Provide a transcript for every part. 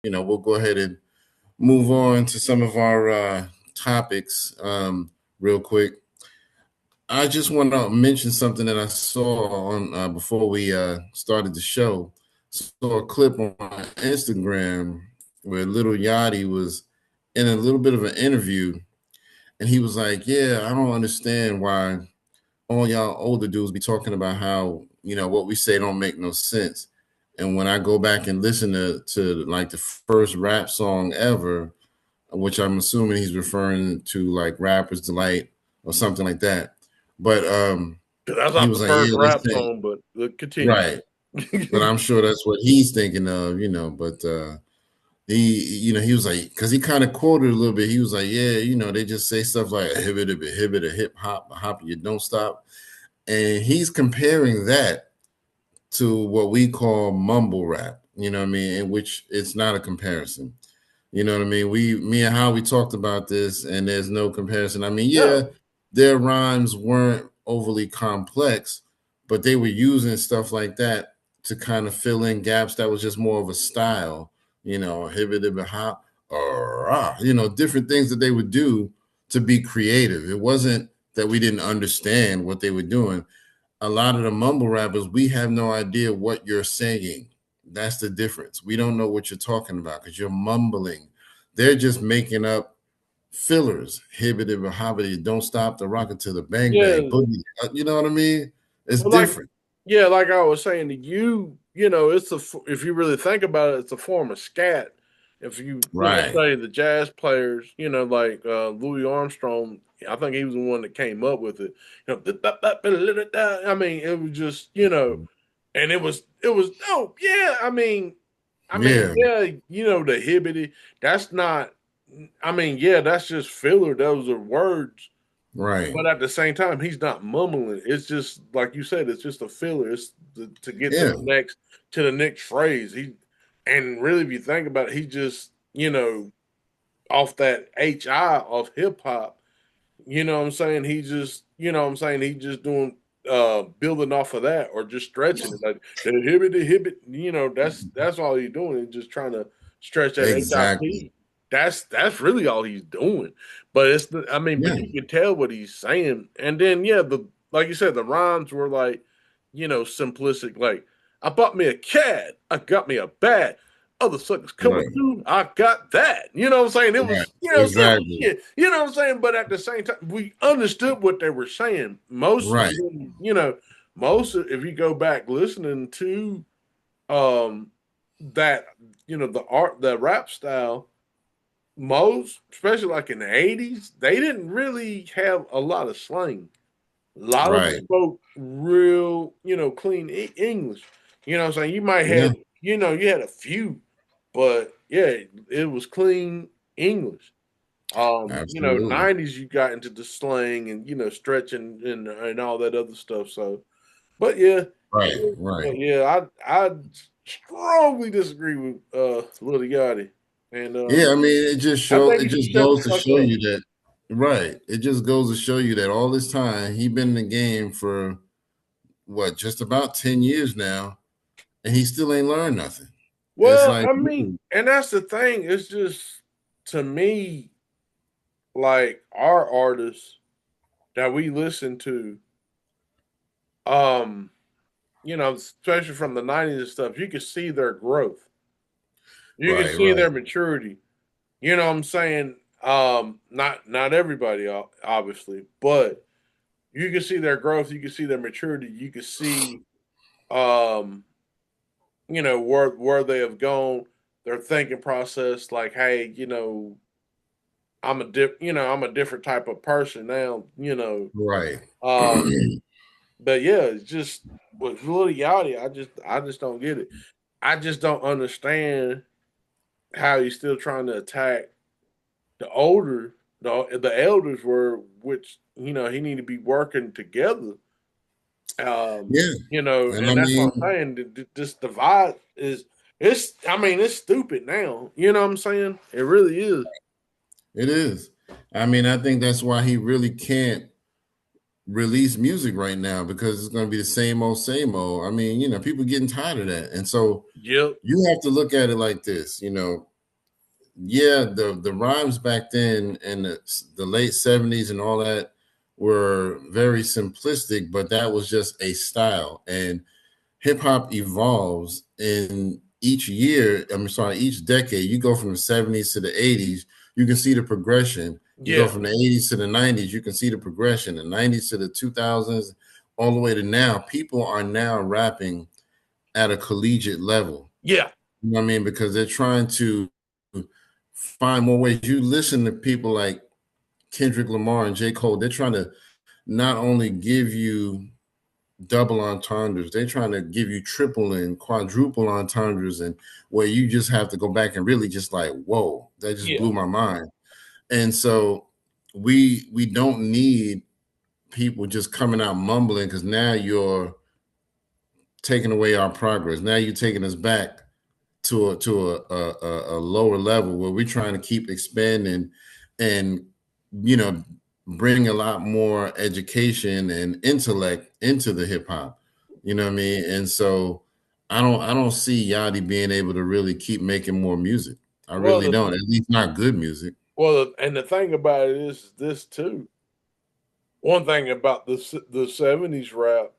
we'll go ahead and move on to some of our topics real quick. I just want to mention something that I saw on before we started the show. Saw a clip on my Instagram where Little Yachty was in a little bit of an interview, and he was like, "Yeah, I don't understand why all y'all older dudes be talking about how what we say don't make no sense." And when I go back and listen to like the first rap song ever, which I'm assuming he's referring to like Rapper's Delight or something like that. But That's he not was the like, first yeah, they rap say song, but continue. right. But I'm sure that's what he's thinking of. But he was like, because he kind of quoted a little bit. He was like, yeah, they just say stuff like hibit a hip hop, a hop, you don't stop. And he's comparing that to what we call mumble rap, you know what I mean? In which it's not a comparison. You know what I mean? Me and Howie talked about this, and there's no comparison. I mean, yeah, No. their rhymes weren't overly complex, but they were using stuff like that to kind of fill in gaps that was just more of a style, hibba hop, or different things that they would do to be creative. It wasn't that we didn't understand what they were doing. A lot of the mumble rappers, we have no idea what you're saying. That's the difference. We don't know what you're talking about because you're mumbling. They're just making up fillers. Hibbity hobbity, don't stop the rocket to the bang bang Yeah. boogie. You know what I mean? It's Well, like different. yeah, like I was saying to you, it's if you really think about it, it's a form of scat. If you Right. say the jazz players, like Louis Armstrong, I think he was the one that came up with it. I mean, it was just and it was dope. Yeah, Yeah. yeah, the hibbity. That's not. I mean, yeah, that's just filler. Those are words. Right. But at the same time, he's not mumbling. It's just like you said. It's just a filler. It's to get Yeah. to the next phrase. And really, if you think about it, he just off that HI of hip hop. You know what I'm saying? He just he just doing building off of that or just stretching it like the hibbit. That's all he's doing. He's just trying to stretch that Exactly. HIP. That's really all he's doing. But Yeah. but you can tell what he's saying. And then yeah, the like you said, the rhymes were like, simplistic. Like I bought me a cat, I got me a bat. Other suckers coming Right. through, I got that. You know what I'm saying? It Right. was, simple Exactly. shit. You know what I'm saying? But at the same time, we understood what they were saying. Most of Right. them, if you go back listening to um that, the rap style, most, especially like in the 80s, they didn't really have a lot of slang. A lot of them Right. spoke real, clean English. You know what I'm saying? You might Yeah. have, you had a few, but yeah, it was clean English. Absolutely. 90s you got into the slang and stretching and all that other stuff. So, but yeah, Right. Right. I strongly disagree with Lil Yachty, and Yeah, I mean, I think it he should just shut the goes to fuck show up. you that, right. It just goes to show you that all this time he been in the game for what, just about 10 years now, and he still ain't learned nothing. It's Well, like, dude, and that's the thing. It's just to me, like our artists that we listen to, um, especially from the 90s and stuff, you can see their growth. You can right, see right. their maturity. You know what I'm saying? Not everybody, obviously, but you can see their growth. You can see their maturity. You can see, um, where they have gone, their thinking process. Like, hey, I'm a different type of person now. Right. Um, but yeah, it's just with Lil Yachty, I just don't get it. I just don't understand how he's still trying to attack the older the elders were, which he need to be working together. Yeah. And I And that's what mean, I'm saying. This divide it's stupid now. You know what I'm saying? It really is. it is. I mean, I think that's why he really can't release music right now because it's going to be the same old, same old. I mean, people getting tired of that. And so Yep. you have to look at it like this, yeah, the rhymes back then in the late 70s and all that were very simplistic, but that was just a style. And hip hop evolves in each year. I'm sorry, each decade. You go from the 70s to the 80s, you can see the progression. You go Yeah, from the 80s to the 90s, you can see the progression. The 90s to the 2000s, all the way to now. People are now rapping at a collegiate level. yeah, You know what I mean? Because they're trying to find more ways. You listen to people like Kendrick Lamar and J. Cole, they're trying to not only give you double entendres, they're trying to give you triple and quadruple entendres, and where you just have to go back and really just like, whoa, that just yeah, blew my mind. And so we don't need people just coming out mumbling, because now you're taking away our progress. Now you're taking us back to a lower level where we're trying to keep expanding and, you know, bring a lot more education and intellect into the hip hop. You know what I mean? And so I don't see Yachty being able to really keep making more music. I well, really don't. At least not good music. and the thing about it is this too. One thing about the '70s rap,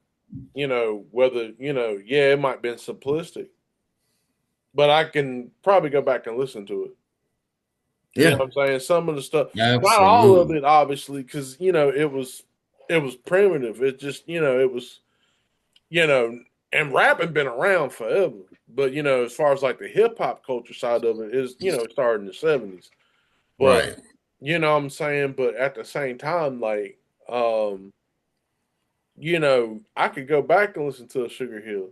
whether yeah, it might have been simplistic, but I can probably go back and listen to it. You know Yeah, what I'm saying? Some of the stuff, not all of absolutely. it, obviously, because it was primitive. It just it was you know, and rapping been around forever. But as far as like the hip hop culture side of it is, it started in the '70s. But Right. you know what I'm saying? But at the same time, like, I could go back and listen to a Sugar Hill.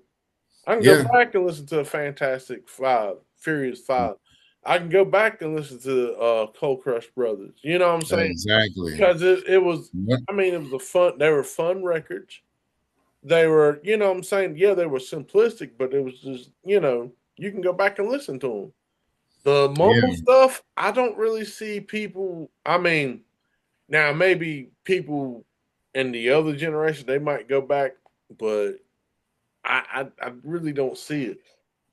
I can go Yeah. back and listen to a Fantastic Five, Furious Five. I can go back and listen to Cold Crush Brothers. You know what I'm saying? Exactly. Because it was, Yep. I mean, it was a fun. They were fun records. They were, what I'm saying? Yeah, they were simplistic, but it was just, you can go back and listen to them. The mumble Yeah. stuff, I don't really see people. I mean, now maybe people in the other generation they might go back, but I really don't see it.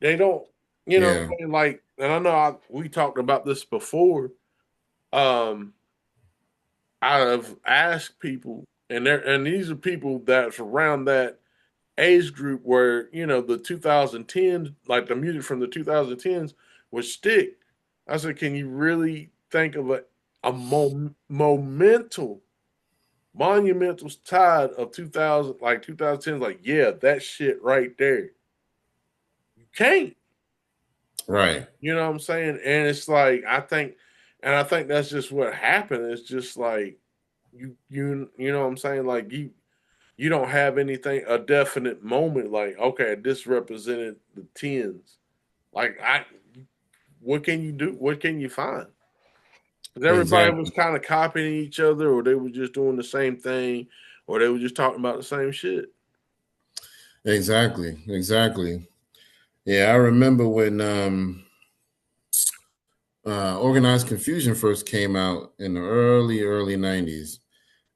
They don't, what Yeah. I'm saying? Like, and I know we talked about this before. Um, I've asked people, and these are people that's around that age group where the 2010s, like the music from the 2010s, would stick. I said, can you really think of a monumental tide of 2000, like 2010s? Like, yeah, that shit right there. You can't. Right. You know what I'm saying? And it's like I think that's just what happened. It's just like you know what I'm saying? Like you don't have anything a definite moment like okay, this represented the tens. Like what can you do? What can you find? 'Cause everybody was Exactly. kind of copying each other, or they were just doing the same thing, or they were just talking about the same shit. Exactly. Exactly. Yeah, I remember when Organized Confusion first came out in the early 90s,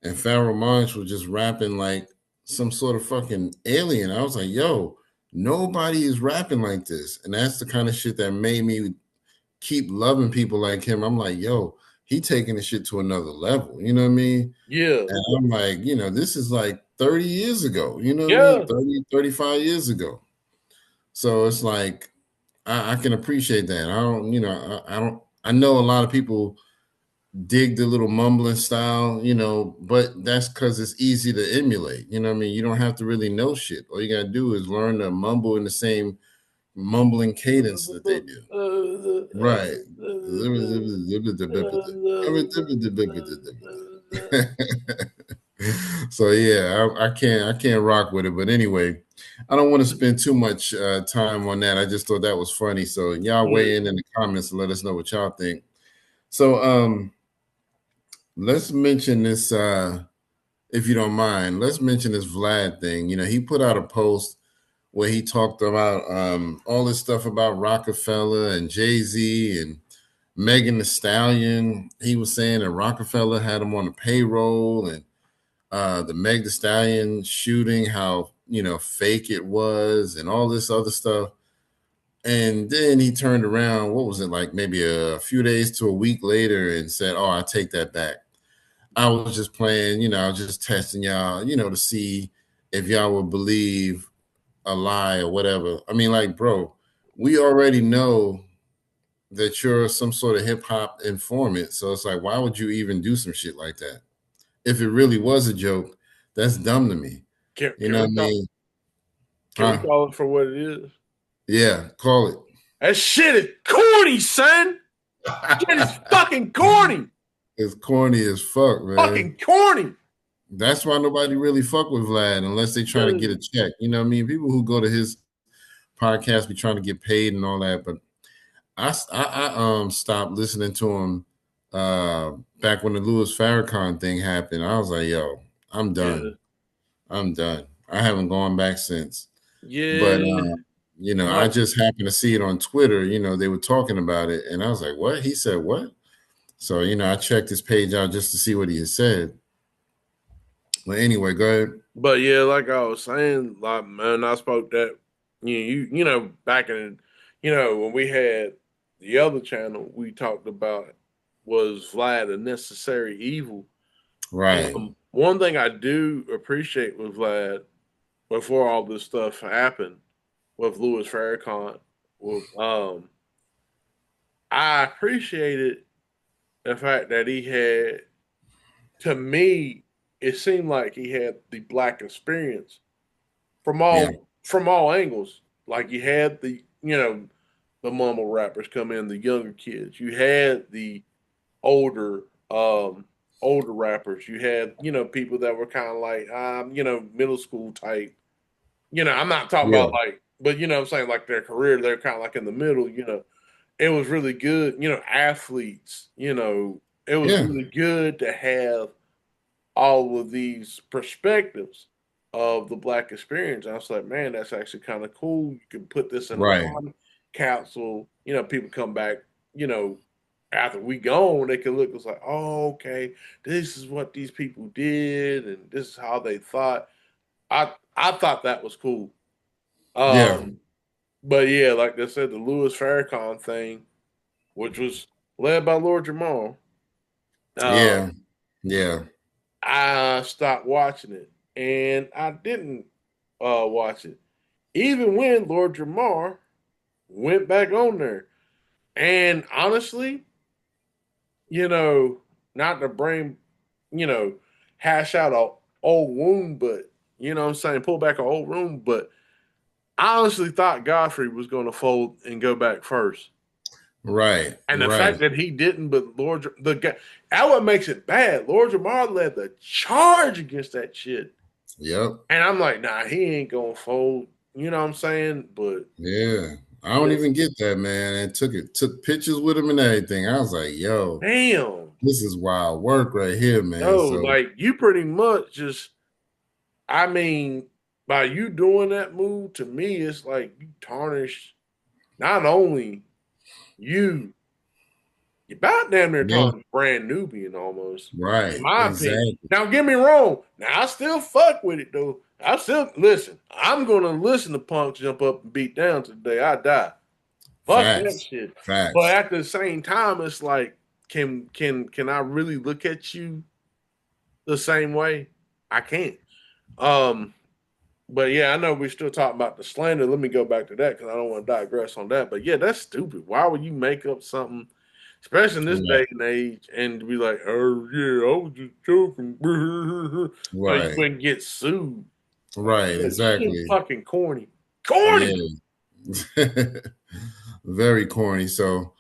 and Pharoah Monch was just rapping like some sort of fucking alien. I was like, yo, nobody is rapping like this. And that's the kind of shit that made me keep loving people like him. I'm like, yo, he taking the shit to another level. You know what I mean? Yeah, And I'm like, this is like 30 years ago. You know what I mean? yeah, 30, 35 years ago. So it's like I can appreciate that. I don't, I don't. I know a lot of people dig the little mumbling style, but that's because it's easy to emulate. You know what I mean? You don't have to really know shit. All you gotta do is learn to mumble in the same mumbling cadence that they do. Right. So yeah, I can't rock with it. But anyway, I don't want to spend too much time on that. I just thought that was funny. So y'all yeah. weigh in the comments and let us know what y'all think. So let's mention this if you don't mind. Let's mention this Vlad thing. He put out a post where he talked about all this stuff about Rockefeller and Jay-Z and Megan Thee Stallion. He was saying that Rockefeller had him on the payroll, and the Meg Thee Stallion shooting, how fake it was, and all this other stuff. And then he turned around, what was it, like maybe a few days to a week later, and said, "Oh, I take that back. I was just playing, I was just testing y'all, to see if y'all would believe a lie or whatever." I mean, like, bro, we already know that you're some sort of hip hop informant. So it's like, why would you even do some shit like that? If it really was a joke, that's dumb to me. Can, You can know we what I call mean? can we Huh? call it for what it is? Yeah, call it. That shit is corny, son. Shit is fucking corny. It's corny as fuck, man. Fucking corny. That's why nobody really fuck with Vlad unless they trying to get a Dude. check. You know what I mean? People who go to his podcast be trying to get paid and all that, but I stopped listening to him back when the Louis Farrakhan thing happened. I was like, yo, I'm Yeah. done. I'm done. I haven't gone back since. But Yeah. I No. just happened to see it on Twitter. They were talking about it, and I was like, what? He said what? So I checked his page out just to see what he had said. But anyway, go ahead. But yeah, like I was saying, like man, I spoke that back in when we had the other channel we talked about was Vlad a necessary evil. Right. One thing I do appreciate with Vlad before all this stuff happened with Louis Farrakhan, was I appreciated the fact that he had, to me, it seemed like he had the black experience from Yeah. all angles. Like you had the mumble rappers come in, the younger kids. You had the older older rappers. You had people that were kind of like middle school type. I'm not talking Yeah. about like, but I'm saying like their career, they're kind of like in the middle. It was really good. Athletes. It was Yeah. really good to have all of these perspectives of the black experience. I was like, man, that's actually kind of cool. You can put this in a Right. time capsule. People come back, after we gone, they can look. It's like, oh, okay, this is what these people did, and this is how they thought. I thought that was cool. Yeah. Um, but yeah, like I said, the Louis Farrakhan thing, which was led by Lord Jamal. Um, Yeah. Yeah. I stopped watching it, and I didn't watch it, even when Lord Jamar went back on there. And honestly, you know, not to bring, you know, hash out a old wound, but what I'm saying, pull back an old wound, but I honestly thought Godfrey was going to fold and go back first. Right. And the Right. fact that he didn't, but the guy, that what makes it bad. Lord Jamar led the charge against that shit. Yep. And I'm like, nah, he ain't gonna fold. You know what I'm saying? But Yeah. I don't even listen, get that, man. And took pictures with him and everything. I was like, yo, damn, this is wild work right here, man. no, So like you pretty much just, I mean, by you doing that move, to me, it's like you tarnish not only you, you about damn near yeah, tarnish brand Nubian almost, in right. my opinion. Exactly. Now, get me wrong. Now, I still fuck with it though. I still listen. I'm gonna listen to punks jump up and beat down to the day I die. Fuck that Facts. shit. But Facts. at the same time, it's like, can I really look at you the same way? I can't. Um, but yeah, I know we're still talking about the slander. Let me go back to that because I don't want to digress on that. But yeah, that's stupid. Why would you make up something, especially in this Right. day and age, and be like, "Oh yeah, I was just joking," so you Right. wouldn't get sued? Like, Right. that shit Exactly. fucking corny. Corny. Yeah. Very corny. So,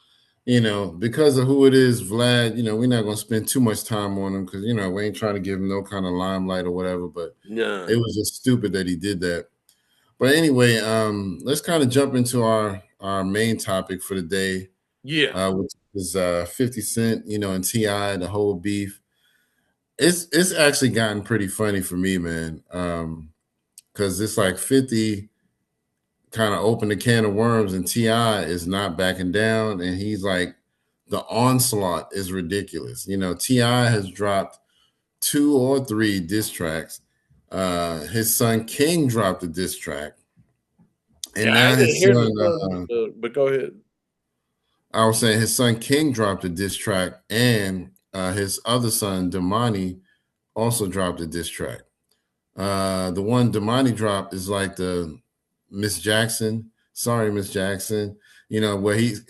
because of who it is, Vlad, we're not going to spend too much time on him because, we ain't trying to give him no kind of limelight or whatever, but Yeah. it was just stupid that he did that. But anyway, let's kind of jump into our main topic for the day, Yeah. which is 50 Cent, and T.I., the whole beef. It's actually gotten pretty funny for me, man. Because it's like 50 kind of opened a can of worms, and T.I. is not backing down, and he's like, the onslaught is ridiculous. T.I. has dropped 2 or 3 diss tracks. His son King dropped a diss track. And Yeah, I now didn't his hear the son, song, but go ahead. I was saying his son King dropped a diss track, and his other son Damani also dropped a diss track. The one Damani dropped is like the Miss Jackson, sorry Miss Jackson, where he's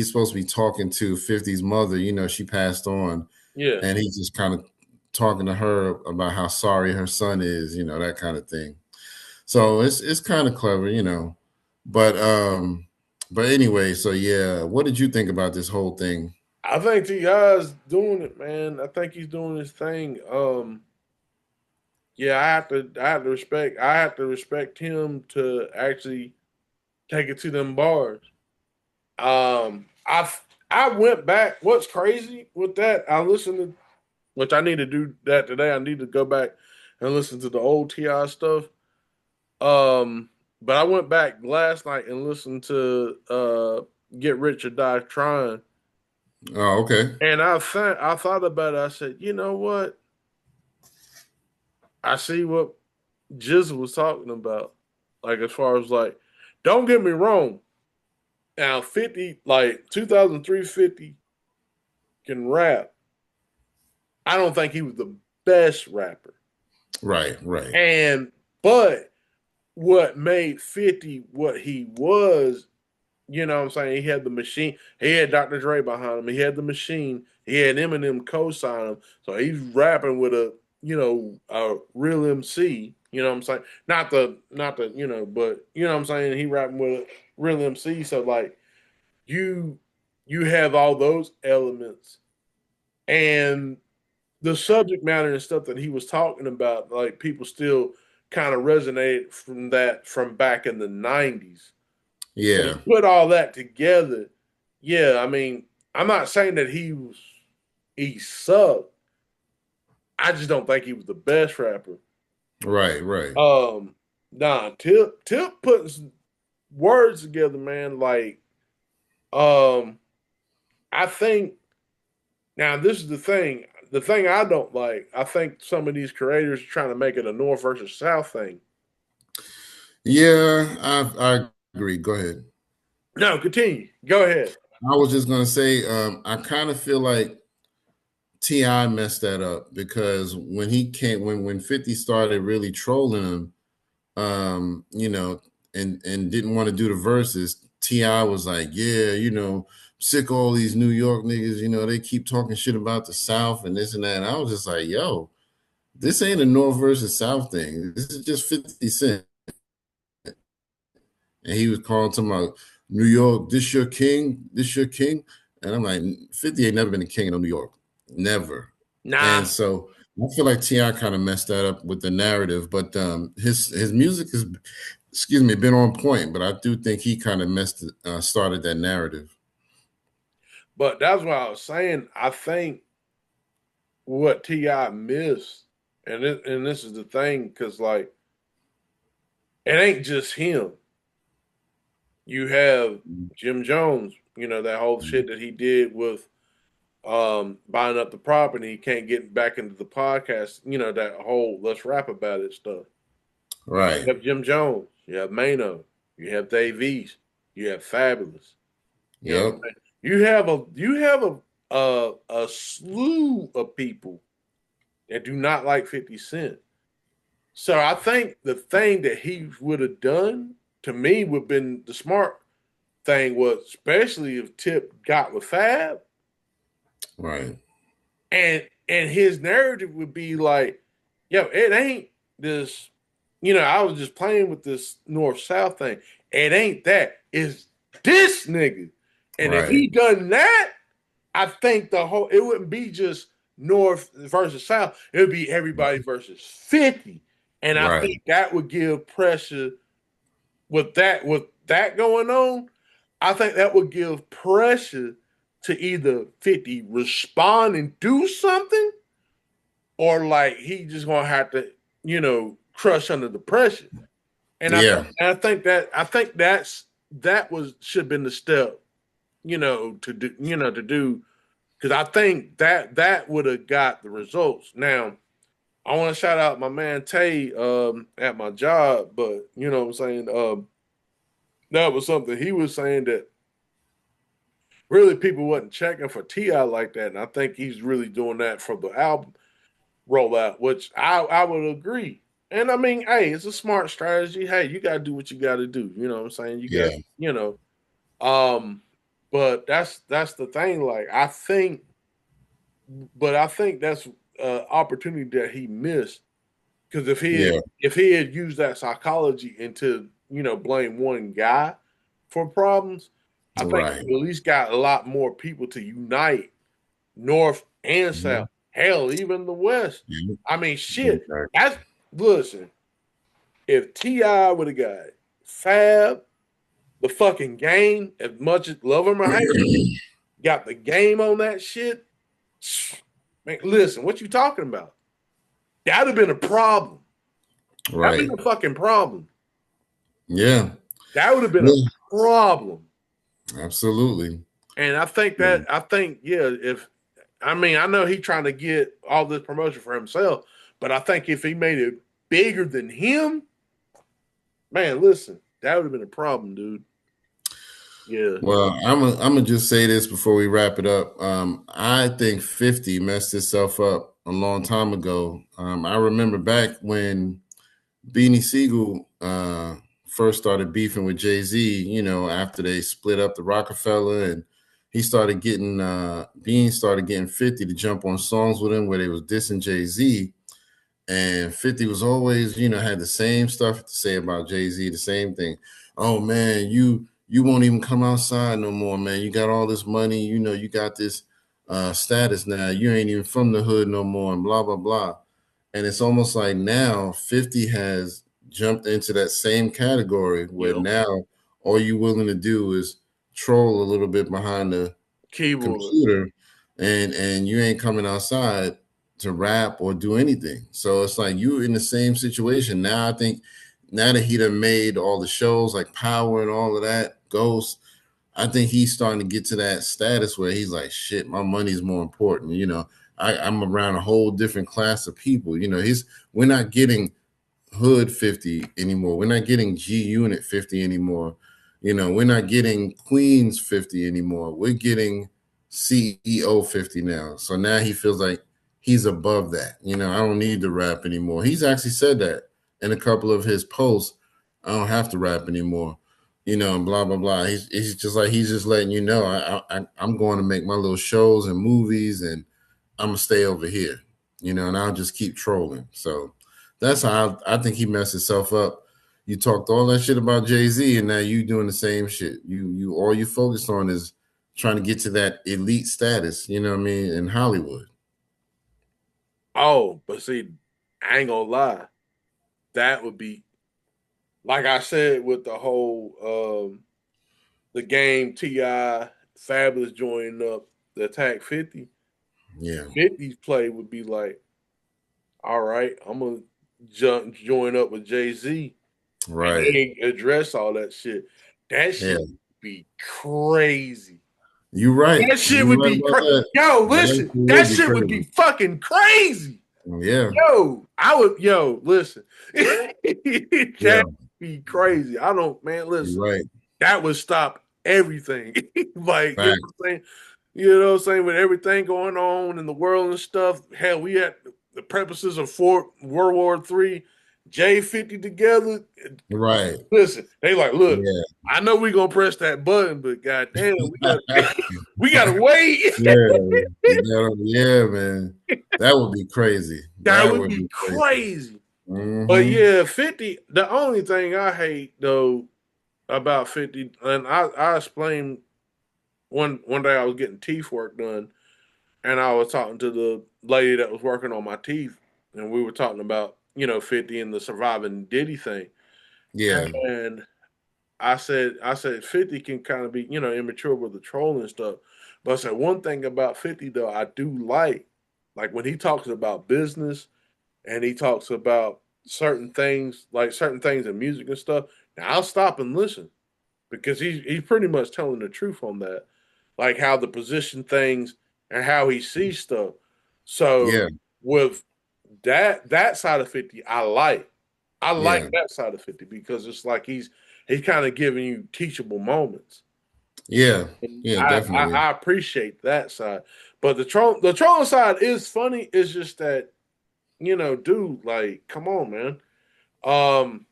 supposed to be talking to 50's mother. She passed on, Yeah. and he's just kind of talking to her about how sorry her son is, that kind of thing. So it's kind of clever. But anyway, so yeah, what did you think about this whole thing? I think T.I.'s doing it, man. I think he's doing his thing. Yeah, I have to respect him to actually take it to them bars. I went back. What's crazy with that? I listened to, which I need to do that today. I need to go back and listen to the old Ti stuff. But I went back last night and listened to "Get Rich or Die Trying," Oh, okay. and I thought about it. I said, you know what? I see what Jizzle was talking about. Like as far as like, don't get me wrong. Now 50, like 2003 50 can rap. I don't think he was the best rapper. Right, right. And but what made 50 what he was, you know what I'm saying? He had the machine. He had Dr. Dre behind him. He had the machine. He had Eminem co-sign him. So he's rapping with a real MC. You know what I'm saying? Not the, but you know what I'm saying? He rapping with a real MC. So like you you have all those elements and the subject matter and stuff that he was talking about, like people still kind of resonate from that from back in the 90s. So Yeah. you put all that together, yeah, I mean, I'm not saying that he sucked. I just don't think he was the best rapper. Right, right. Nah, Tip putting some words together, man. Like, um, I think now this is the thing. The thing I don't like, I think some of these creators are trying to make it a North versus South thing. Yeah, I agree. Go ahead. No, continue. Go ahead. I was just gonna say, I kind of feel like Ti messed that up because when he came, when 50 started really trolling him, and didn't want to do the verses, Ti was like, yeah, sick of all these New York niggas, they keep talking shit about the South and this and that. And I was just like, yo, this ain't a North versus South thing. This is just 50 Cent. And he was calling to my New York, this your king, this your king. And I'm like, 50 ain't never been a king of New York. Never. And Nah, so I feel like Ti kind of messed that up with the narrative, but his music is, excuse me, been on point. But I do think he kind of started that narrative. but that's what I was saying. I think what Ti missed, and this is the thing, because like it ain't just him. You have Jim Jones. You know that whole shit that he did with buying up the property. He can't get back into the podcast. You know that whole let's rap about it stuff. Right. You have Jim Jones. You have Mano. You have Dave East. You have Fabulous. You know what Yep. I'm saying? You have a slew of people that do not like 50 Cent. So I think the thing that he would have done to me would have been the smart thing was especially if Tip got with Fab Right. and his narrative would be like, yo, it ain't this, I was just playing with this north south thing. It ain't that. It's this nigga. And if Right. he done that, I think it wouldn't be just North versus South. It would be everybody versus 50. And I Right. think that would give pressure with that going on. I think that would give pressure to either 50 respond and do something, or like he just gonna have to, crush under the pressure. And Yeah. I think that was should have been the step, to do because I think that would have got the results. Now, I want to shout out my man Tay at my job, but you know what I'm saying. that was something he was saying that really people wasn't checking for Ti like that, and I think he's really doing that for the album rollout, which I would agree. And I mean, hey, it's a smart strategy. Hey, you gotta do what you gotta do. You know what I'm saying? You got, Yeah, um, but that's the thing. Like I think that's opportunity that he missed because yeah, if he had used that psychology into blame one guy for problems, I think right. he at least got a lot more people to unite North and Mhm. South. Hell, even the West. Yeah, I mean, shit. exactly. That's listen. If Ti would have got Fab, the fucking game, as much as love him or hate him, got the game on that shit. Man, listen, what you talking about? That'd have been a problem. That'd Right. been a fucking problem. Yeah. That would have been a Yeah. problem. Absolutely. And Yeah. I think, yeah, if I mean, I know he trying to get all this promotion for himself, but I think if he made it bigger than him, man, listen, that would have been a problem, dude. Yeah. Well, I'm gonna just say this before we wrap it up. I think 50 messed itself up a long time ago. I remember back when Beanie Siegel first started beefing with Jay-Z, after they split up the Rockefeller, and he started getting Bean started getting 50 to jump on songs with him where they was dissing Jay-Z. And 50 was always, had the same stuff to say about Jay-Z, the same thing. Oh man, you won't even come outside no more, man. You got all this money, you got this status now. You ain't even from the hood no more, and blah, blah, blah. And it's almost like now 50 has jumped into that same category where Yep. now all you're willing to do is troll a little bit behind the Keyboard. computer, and you ain't coming outside to rap or do anything. So it's like you're in the same situation. Now I think now that he done made all the shows like Power and all of that, Ghost, I think he's starting to get to that status where he's like, shit, my money's more important. I'm around a whole different class of people. We're not getting Hood 50 anymore. We're not getting G Unit 50 anymore. We're not getting Queens 50 anymore. We're getting CEO 50 now. So now he feels like he's above that. I don't need to rap anymore. He's actually said that in a couple of his posts. I don't have to rap anymore. And blah blah blah. He's just like he's just letting you know I'm going to make my little shows and movies, and I'm gonna stay over here. And I'll just keep trolling. So that's how I think he messed himself up. You talked all that shit about Jay-Z, and now you doing the same shit. You all you focused on is trying to get to that elite status, you know what I mean, in Hollywood. Oh, but see, I ain't gonna lie. That would be like I said with the whole the game Ti Fabulous joining up the Attack 50. Yeah. 50's play would be like, all right, I'm gonna join up with Jay-Z and Right. they address all that shit. That Yeah. shit would be crazy. You're right. That shit You're would right be about that. yo, That listen, that would be shit would be crazy. fucking crazy. Yeah. Listen. Yeah. That'd be crazy. I don't, man, You're listen. right. That would stop everything. Like, you know Facts. what I'm saying? You know what I'm saying? With everything going on in the world and stuff. Hell, we had the purposes of World War III, J50 together. Right. Listen, they like, look, Yeah. I know we gonna press that button, but goddamn, we gotta wait. Yeah. Yeah, man. That would be crazy. That That would would be be crazy. crazy. But Mm-hmm. yeah, 50. The only thing I hate though about 50, and I explained one day I was getting teeth work done, and I was talking to the lady that was working on my teeth, and we were talking about 50 and the surviving Diddy thing, Yeah. and I said 50 can kind of be immature with the trolling stuff, but I said one thing about 50 though I do like when he talks about business and he talks about certain things in music and stuff. Now I'll stop and listen because he's pretty much telling the truth on that, like how the position things and how he sees stuff. So Yeah. with that side of 50, I like Yeah. that side of 50 because it's like he's kind of giving you teachable moments. Yeah, And yeah, I definitely. I appreciate that side, but the trolling side is funny. It's just that, dude, like, come on, man. Um,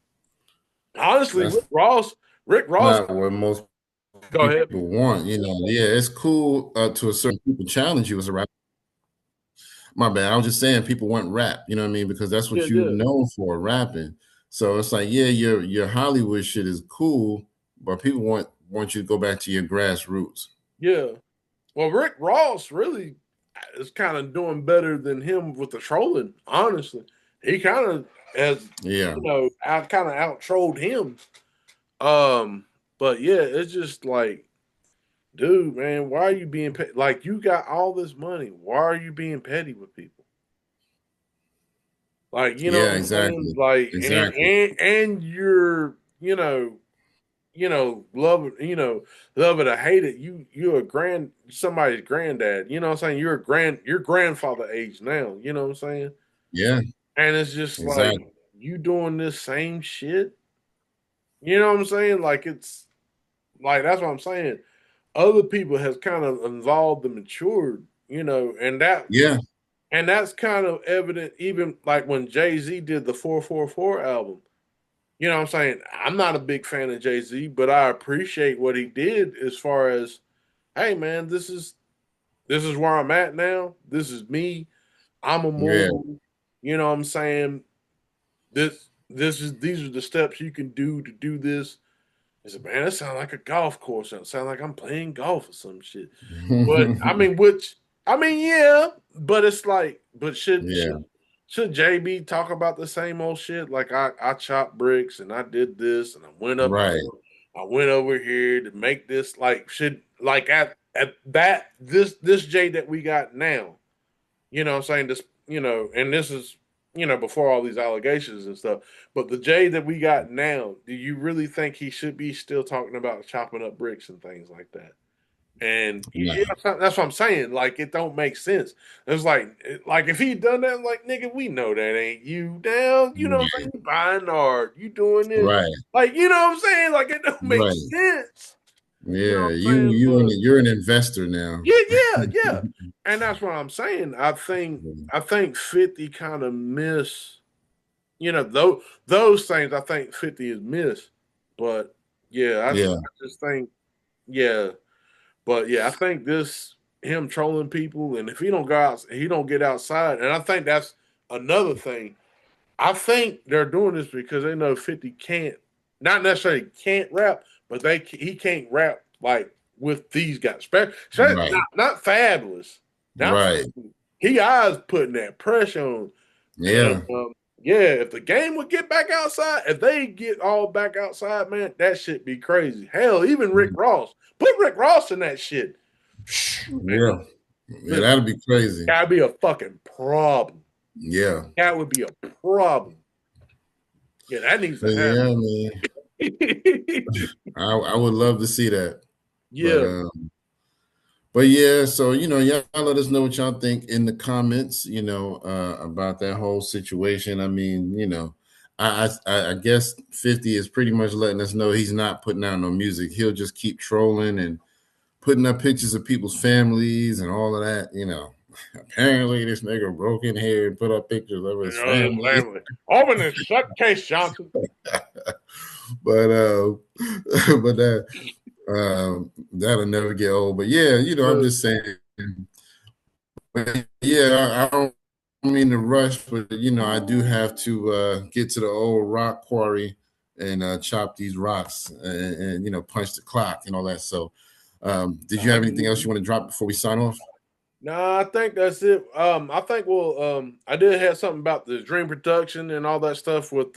honestly, That's Rick Ross, not what most go ahead. people want. Yeah, it's cool to a certain people challenge you as a rapper. My bad. I was just saying people want rap, you know what I mean? Because that's Yeah, what you yeah, known for, rapping. So it's like, yeah, your Hollywood shit is cool, but people want you to go back to your grassroots. yeah. Well, Rick Ross really is kind of doing better than him with the trolling. Honestly, he kind of has, Yeah. out kind of out trolled him. Um, but yeah, it's just like, dude, man, why are you being like, you got all this money? Why are you being petty with people? Like, you know Yeah, what I'm saying? exactly. Like, and Exactly. and and you're, love, love it or hate it. You're somebody's granddad. You know what I'm saying? You're grandfather age now. You know what I'm saying? Yeah, And it's just like, exactly. you doing this same shit. You know what I'm saying? Like, it's like, that's what I'm saying. Other people has kind of evolved and matured. Yeah. And that's kind of evident even like when Jay-Z did the 444 album. You know what I'm saying? I'm not a big fan of Jay-Z, but I appreciate what he did as far as, hey man, this is where I'm at now. This is me. I'm Yeah. immortal. You know what I'm saying? These are the steps you can do to do this. I said, man, that sounds like a golf course. It sounds like I'm playing golf or some shit. But yeah, but it's like, but should Yeah. should should JB talk about the same old shit? Like, I chopped bricks and I did this and Right. I went over here to make this. Like, should, like, at that this Jay that we got now, I'm saying, this, and this is, before all these allegations and stuff. But the Jay that we got now, do you really think he should be still talking about chopping up bricks and things like that? And yeah, No. that's what I'm saying. Like, it don't make sense. It's like if he done that, like, nigga, we know that ain't you down. You know what I'm Yeah. saying? You buying art, you doing this. Right. Like, you know what I'm saying? Like, it don't make Right. sense. You know Yeah. what I'm saying? But You're an investor now. yeah, yeah, yeah. And that's what I'm saying. I think 50 kind of miss, those things. I think 50 is miss. But yeah, Yeah. I just think, yeah. But yeah, I think this, him trolling people, and if he don't go out, he don't get outside. And I think that's another thing. I think they're doing this because they know 50 can't, not necessarily can't rap, but he can't rap like with these guys. Right. Not Fabulous. Not Right. he eyes putting that pressure on. And Yeah. yeah, if the game would get back outside, if they get all back outside, man, that shit be crazy. Hell, even Rick Ross. Put Rick Ross in that shit. Yeah. Yeah, Man, that'd be crazy. that'd be a fucking problem. Yeah. That would be a problem. Yeah, that needs to But yeah, happen. man. I would love to see that. But Yeah. but yeah, so y'all let us know what y'all think in the comments, about that whole situation. I mean, I guess 50 is pretty much letting us know he's not putting out no music. He'll just keep trolling and putting up pictures of people's families and all of that. Apparently this nigga broke in here and put up pictures of his family. Family. Open and shut case, Johnson. But but that'll never get old. But yeah, I'm just saying. But yeah, I don't mean to rush, but I do have to get to the old rock quarry and chop these rocks and punch the clock and all that. So, did you have anything else you want to drop before we sign off? No, I think that's it. I think I did have something about the Dream Production and all that stuff with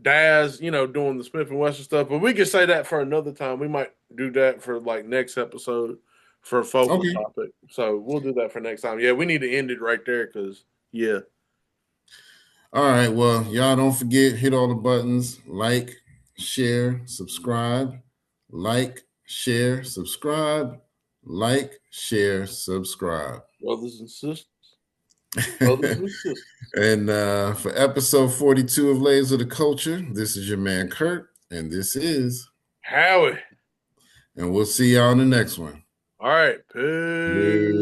Daz, doing the Smith and Wesson stuff, but we can say that for another time. We might do that for like next episode for a focal Okay. topic. So we'll do that for next time. Yeah, we need to end it right there because yeah. All right. Well, y'all don't forget, hit all the buttons, like, share, subscribe, like, share, subscribe, like, share, subscribe. Brothers and sisters. Brothers and sisters. And for episode 42 of Layers of the Culture, this is your man Kurt. And this is, Howie. and we'll see y'all in the next one. All right. Peace.